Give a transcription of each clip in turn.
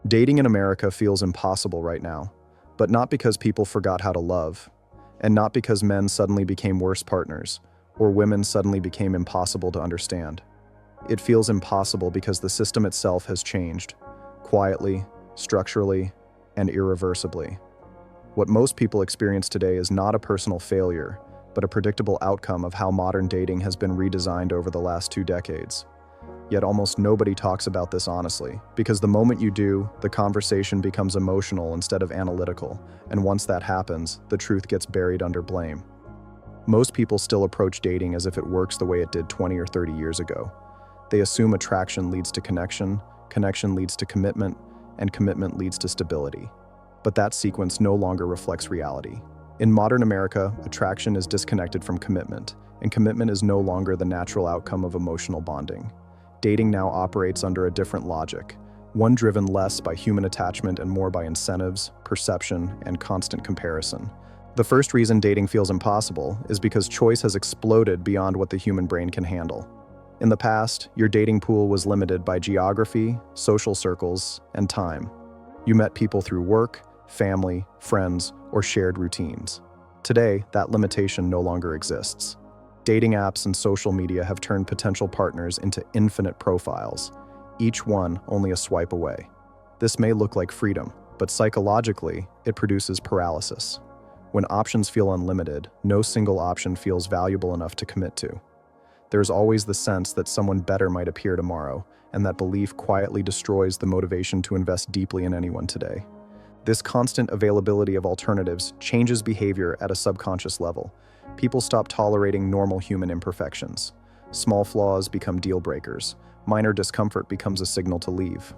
Dating in America feels impossible right now, but not because people forgot how to love, and not because men suddenly became worse partners, or women suddenly became impossible to understand. It feels impossible because the system itself has changed, quietly, structurally, and irreversibly. What most people experience today is not a personal failure, but a predictable outcome of how modern dating has been redesigned over the last 2 decades. Yet almost nobody talks about this honestly, because the moment you do, the conversation becomes emotional instead of analytical, and once that happens, the truth gets buried under blame. Most people still approach dating as if it works the way it did 20 or 30 years ago. They assume attraction leads to connection, connection leads to commitment, and commitment leads to stability. But that sequence no longer reflects reality. In modern America, attraction is disconnected from commitment, and commitment is no longer the natural outcome of emotional bonding. Dating now operates under a different logic, one driven less by human attachment and more by incentives, perception, and constant comparison. The first reason dating feels impossible is because choice has exploded beyond what the human brain can handle. In the past, your dating pool was limited by geography, social circles, and time. You met people through work, family, friends, or shared routines. Today, that limitation no longer exists. Dating apps and social media have turned potential partners into infinite profiles, each one only a swipe away. This may look like freedom, but psychologically, it produces paralysis. When options feel unlimited, no single option feels valuable enough to commit to. There's always the sense that someone better might appear tomorrow, and that belief quietly destroys the motivation to invest deeply in anyone today. This constant availability of alternatives changes behavior at a subconscious level. People stop tolerating normal human imperfections. Small flaws become deal breakers. Minor discomfort becomes a signal to leave.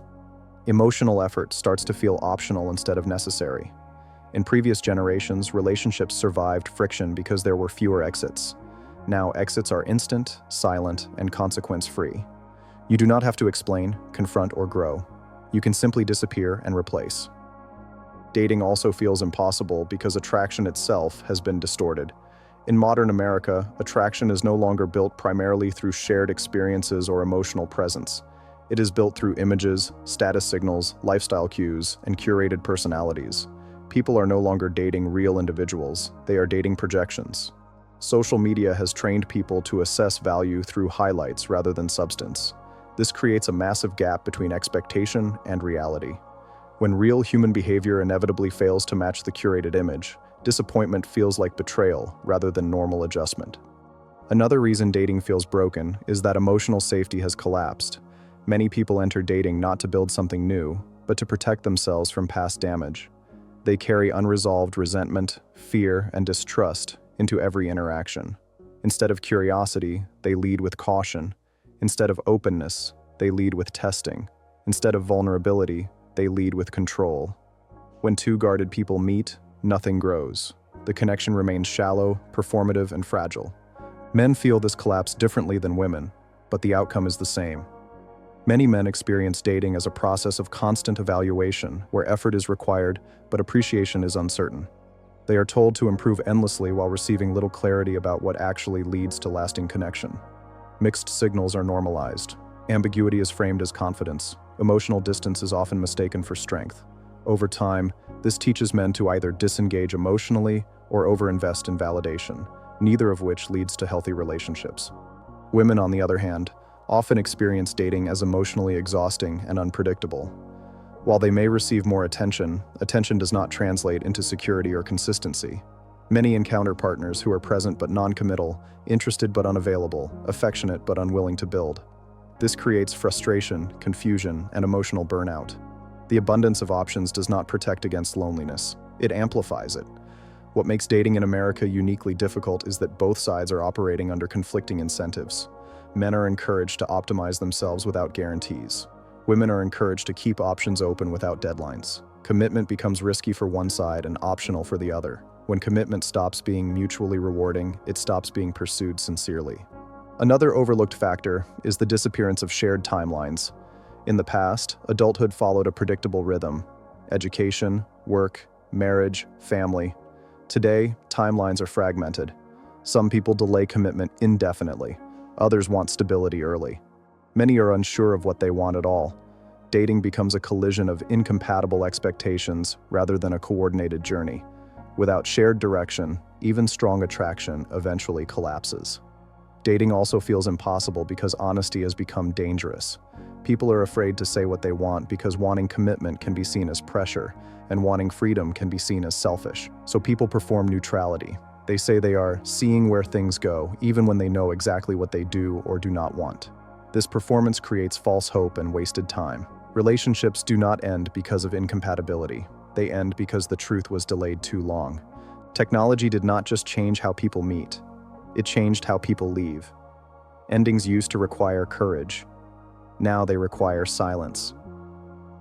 Emotional effort starts to feel optional instead of necessary. In previous generations, relationships survived friction because there were fewer exits. Now, exits are instant, silent, and consequence-free. You do not have to explain, confront, or grow. You can simply disappear and replace. Dating also feels impossible because attraction itself has been distorted. In modern America, attraction is no longer built primarily through shared experiences or emotional presence. It is built through images, status signals, lifestyle cues, and curated personalities. People are no longer dating real individuals, they are dating projections. Social media has trained people to assess value through highlights rather than substance. This creates a massive gap between expectation and reality. When real human behavior inevitably fails to match the curated image, disappointment feels like betrayal rather than normal adjustment. Another reason dating feels broken is that emotional safety has collapsed. Many people enter dating not to build something new, but to protect themselves from past damage. They carry unresolved resentment, fear, and distrust into every interaction. Instead of curiosity, they lead with caution. Instead of openness, they lead with testing. Instead of vulnerability, they lead with control. When two guarded people meet, nothing grows. The connection remains shallow, performative, and fragile. Men feel this collapse differently than women, but the outcome is the same. Many men experience dating as a process of constant evaluation, where effort is required, but appreciation is uncertain. They are told to improve endlessly while receiving little clarity about what actually leads to lasting connection. Mixed signals are normalized. Ambiguity is framed as confidence. Emotional distance is often mistaken for strength. Over time, this teaches men to either disengage emotionally or overinvest in validation, neither of which leads to healthy relationships. Women, on the other hand, often experience dating as emotionally exhausting and unpredictable. While they may receive more attention, attention does not translate into security or consistency. Many encounter partners who are present but non-committal, interested but unavailable, affectionate but unwilling to build. This creates frustration, confusion, and emotional burnout. The abundance of options does not protect against loneliness. It amplifies it. What makes dating in America uniquely difficult is that both sides are operating under conflicting incentives. Men are encouraged to optimize themselves without guarantees. Women are encouraged to keep options open without deadlines. Commitment becomes risky for one side and optional for the other. When commitment stops being mutually rewarding, it stops being pursued sincerely. Another overlooked factor is the disappearance of shared timelines. In the past, adulthood followed a predictable rhythm: education, work, marriage, family. Today, timelines are fragmented. Some people delay commitment indefinitely. Others want stability early. Many are unsure of what they want at all. dating becomes a collision of incompatible expectations rather than a coordinated journey. Without shared direction, even strong attraction eventually collapses. Dating also feels impossible because honesty has become dangerous. People are afraid to say what they want because wanting commitment can be seen as pressure, and wanting freedom can be seen as selfish. So people perform neutrality. They say they are seeing where things go, even when they know exactly what they do or do not want. This performance creates false hope and wasted time. Relationships do not end because of incompatibility. They end because the truth was delayed too long. Technology did not just change how people meet. It changed how people leave. Endings used to require courage. Now they require silence.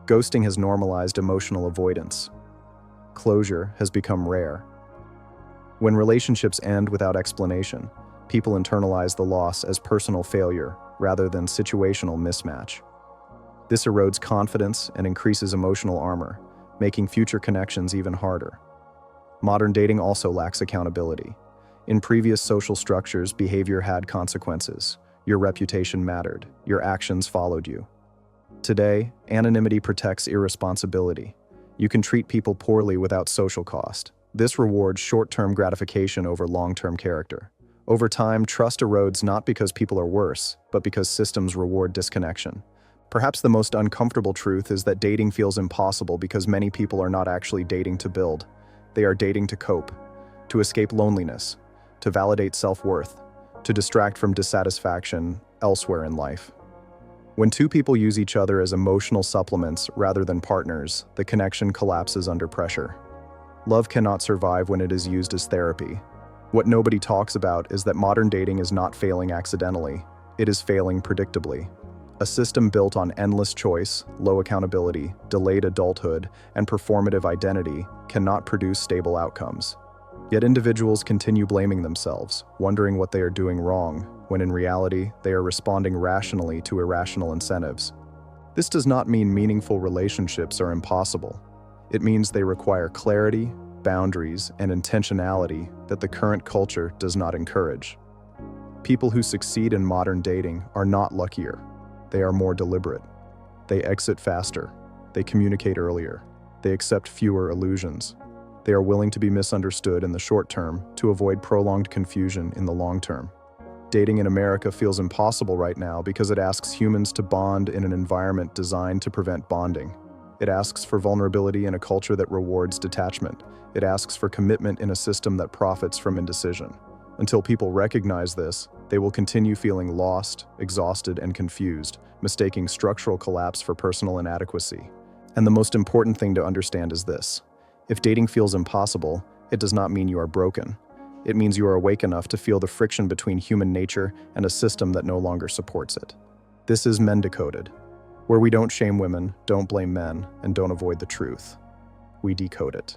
Ghosting has normalized emotional avoidance. Closure has become rare. When relationships end without explanation, people internalize the loss as personal failure rather than situational mismatch. This erodes confidence and increases emotional armor, making future connections even harder. Modern dating also lacks accountability. In previous social structures, behavior had consequences. Your reputation mattered. Your actions followed you. Today, anonymity protects irresponsibility. You can treat people poorly without social cost. This rewards short-term gratification over long-term character. Over time, trust erodes not because people are worse, but because systems reward disconnection. Perhaps the most uncomfortable truth is that dating feels impossible because many people are not actually dating to build. They are dating to cope, to escape loneliness, to validate self-worth, to distract from dissatisfaction elsewhere in life. When two people use each other as emotional supplements rather than partners, the connection collapses under pressure. Love cannot survive when it is used as therapy. What nobody talks about is that modern dating is not failing accidentally. It is failing predictably. A system built on endless choice, low accountability, delayed adulthood, and performative identity cannot produce stable outcomes. Yet individuals continue blaming themselves, wondering what they are doing wrong, when in reality, they are responding rationally to irrational incentives. This does not mean meaningful relationships are impossible. It means they require clarity, boundaries, and intentionality that the current culture does not encourage. People who succeed in modern dating are not luckier. They are more deliberate. They exit faster. They communicate earlier. They accept fewer illusions. They are willing to be misunderstood in the short term to avoid prolonged confusion in the long term. Dating in America feels impossible right now because it asks humans to bond in an environment designed to prevent bonding. It asks for vulnerability in a culture that rewards detachment. It asks for commitment in a system that profits from indecision. Until people recognize this, they will continue feeling lost, exhausted, and confused, mistaking structural collapse for personal inadequacy. And the most important thing to understand is this: if dating feels impossible, it does not mean you are broken. It means you are awake enough to feel the friction between human nature and a system that no longer supports it. This is Mendecoded, where we don't shame women, don't blame men, and don't avoid the truth. We decode it.